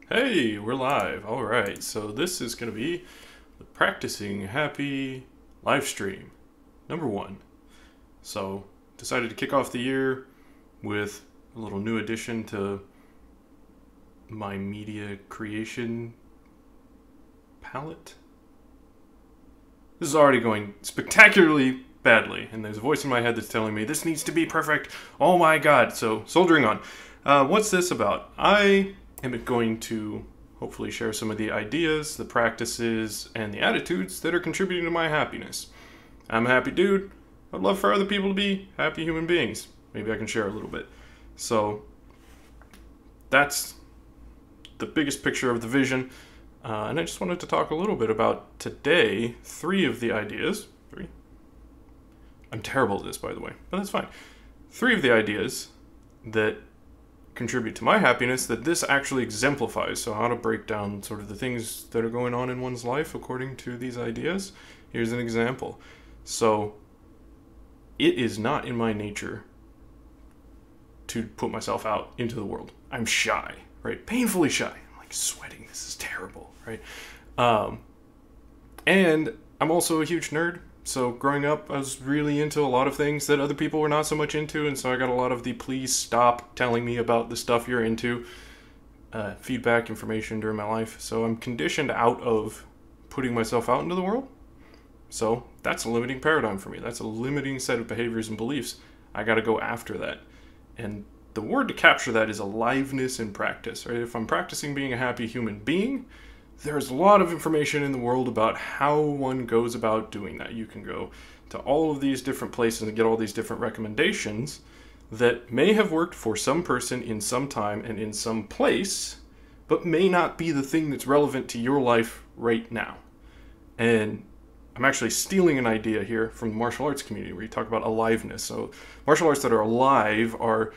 Hey, we're live. All right, so this is going to be the Practicing Happy live stream, number one. So, decided to kick off the year with a little new addition to my media creation palette. This is already going spectacularly badly, and there's a voice in my head that's telling me this needs to be perfect. Oh my god, so soldiering on. What's this about? I am going to hopefully share some of the ideas, the practices, and the attitudes that are contributing to my happiness. I'm a happy dude. I'd love for other people to be happy human beings. Maybe I can share a little bit. So that's the biggest picture of the vision. And I just wanted to talk a little bit about today, three of the ideas. Three? I'm terrible at this, by the way, but that's fine. Three of the ideas that contribute to my happiness that this actually exemplifies. So how to break down sort of the things that are going on in one's life according to these ideas. Here's an example. So it is not in my nature to put myself out into the world. I'm shy, right? Painfully shy. I'm like sweating. This is terrible, right? And I'm also a huge nerd. So growing up, I was really into a lot of things that other people were not so much into, and so I got a lot of the please stop telling me about the stuff you're into feedback information during my life. So I'm conditioned out of putting myself out into the world. So that's a limiting paradigm for me. That's a limiting set of behaviors and beliefs. I got to go after that. And the word to capture that is aliveness in practice, right? If I'm practicing being a happy human being, there's a lot of information in the world about how one goes about doing that. You can go to all of these different places and get all these different recommendations that may have worked for some person in some time and in some place, but may not be the thing that's relevant to your life right now. And I'm actually stealing an idea here from the martial arts community where you talk about aliveness. So martial arts that are alive are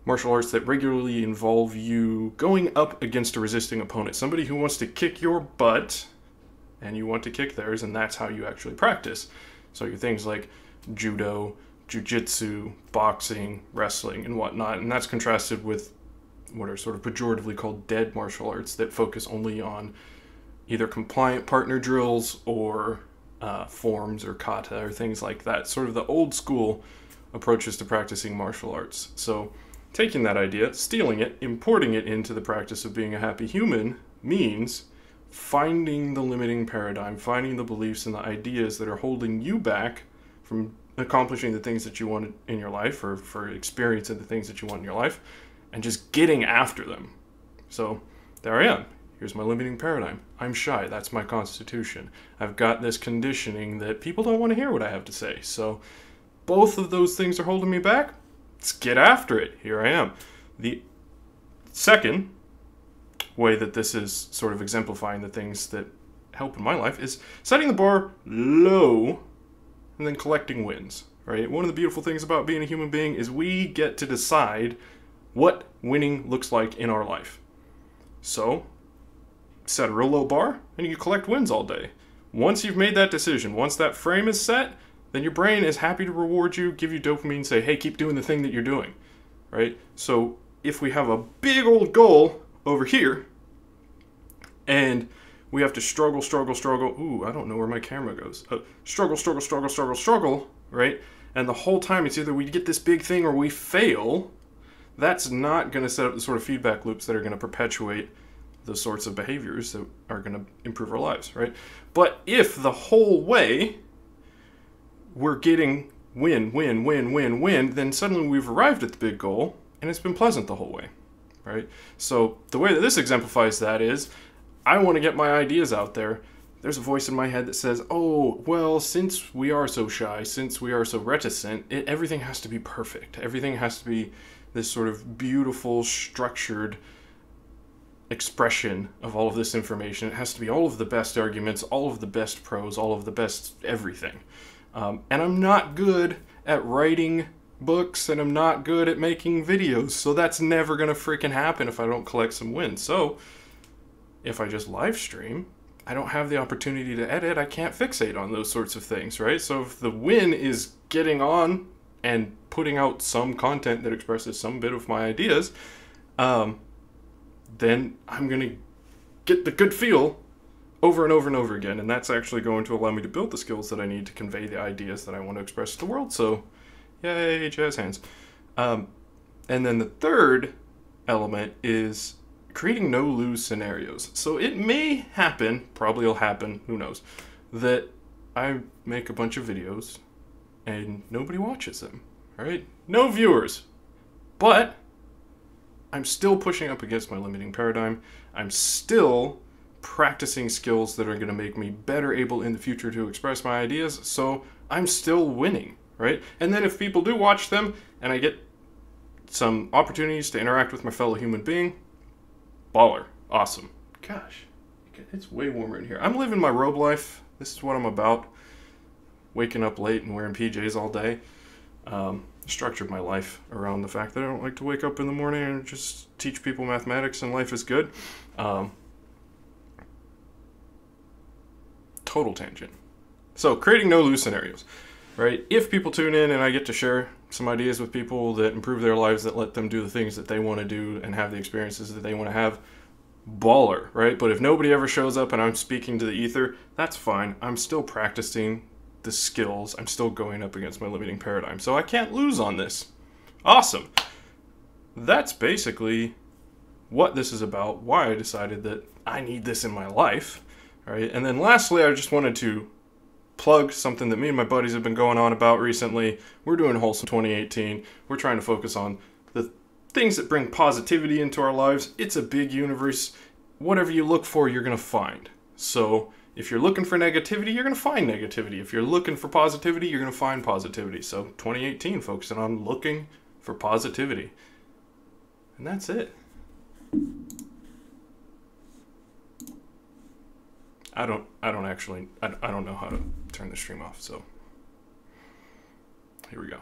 martial arts that regularly involve you going up against a resisting opponent, somebody who wants to kick your butt and you want to kick theirs, and that's how you actually practice. So your things like judo, jiu-jitsu, boxing, wrestling, and whatnot, and that's contrasted with what are sort of pejoratively called dead martial arts that focus only on either compliant partner drills or forms or kata or things like that, sort of the old school approaches to practicing martial arts. So taking that idea, stealing it, importing it into the practice of being a happy human means finding the limiting paradigm, finding the beliefs and the ideas that are holding you back from accomplishing the things that you want in your life or for experiencing the things that you want in your life and just getting after them. So there I am. Here's my limiting paradigm. I'm shy. That's my constitution. I've got this conditioning that people don't want to hear what I have to say. So both of those things are holding me back. Let's get after it. Here I am. The second way that this is sort of exemplifying the things that help in my life is setting the bar low and then collecting wins, right? One of the beautiful things about being a human being is we get to decide what winning looks like in our life. So set a real low bar and you collect wins all day. Once you've made that decision, once that frame is set, then your brain is happy to reward you, give you dopamine, say, hey, keep doing the thing that you're doing, right? So if we have a big old goal over here, and we have to struggle, ooh, I don't know where my camera goes. Struggle, right? And the whole time it's either we get this big thing or we fail, that's not going to set up the sort of feedback loops that are going to perpetuate the sorts of behaviors that are going to improve our lives, right? But if the whole way we're getting win, then suddenly we've arrived at the big goal and it's been pleasant the whole way, right? So the way that this exemplifies that is I want to get my ideas out there. There's a voice in my head that says, oh, well, since we are so shy, since we are so reticent, everything has to be perfect. Everything has to be this sort of beautiful, structured expression of all of this information. It has to be all of the best arguments, all of the best pros, all of the best everything. And I'm not good at writing books, and I'm not good at making videos, so that's never gonna freaking happen if I don't collect some wins. So if I just live stream, I don't have the opportunity to edit. I can't fixate on those sorts of things, right? So if the win is getting on and putting out some content that expresses some bit of my ideas, then I'm gonna get the good feel over and over and over again. And that's actually going to allow me to build the skills that I need to convey the ideas that I want to express to the world. So, yay, jazz hands. And then the third element is creating no-lose scenarios. So it may happen, probably will happen, who knows, that I make a bunch of videos and nobody watches them, right? No viewers. But I'm still pushing up against my limiting paradigm. I'm still practicing skills that are going to make me better able in the future to express my ideas, so I'm still winning, right? And then if people do watch them and I get some opportunities to interact with my fellow human being, baller. Awesome. Gosh, it's way warmer in here. I'm living my robe life. This is what I'm about. Waking up late and wearing PJs all day. Structured my life around the fact that I don't like to wake up in the morning and just teach people mathematics and life is good. Total tangent. So creating no-lose scenarios, right? If people tune in and I get to share some ideas with people that improve their lives, that let them do the things that they want to do and have the experiences that they want to have, baller, right? But if nobody ever shows up and I'm speaking to the ether, that's fine. I'm still practicing the skills. I'm still going up against my limiting paradigm. So I can't lose on this. Awesome. That's basically what this is about, why I decided that I need this in my life, right? And then lastly, I just wanted to plug something that me and my buddies have been going on about recently. We're doing Wholesome 2018. We're trying to focus on the things that bring positivity into our lives. It's a big universe. Whatever you look for, you're going to find. So if you're looking for negativity, you're going to find negativity. If you're looking for positivity, you're going to find positivity. So 2018, focusing on looking for positivity. And that's it. I don't know how to turn the stream off, so here we go.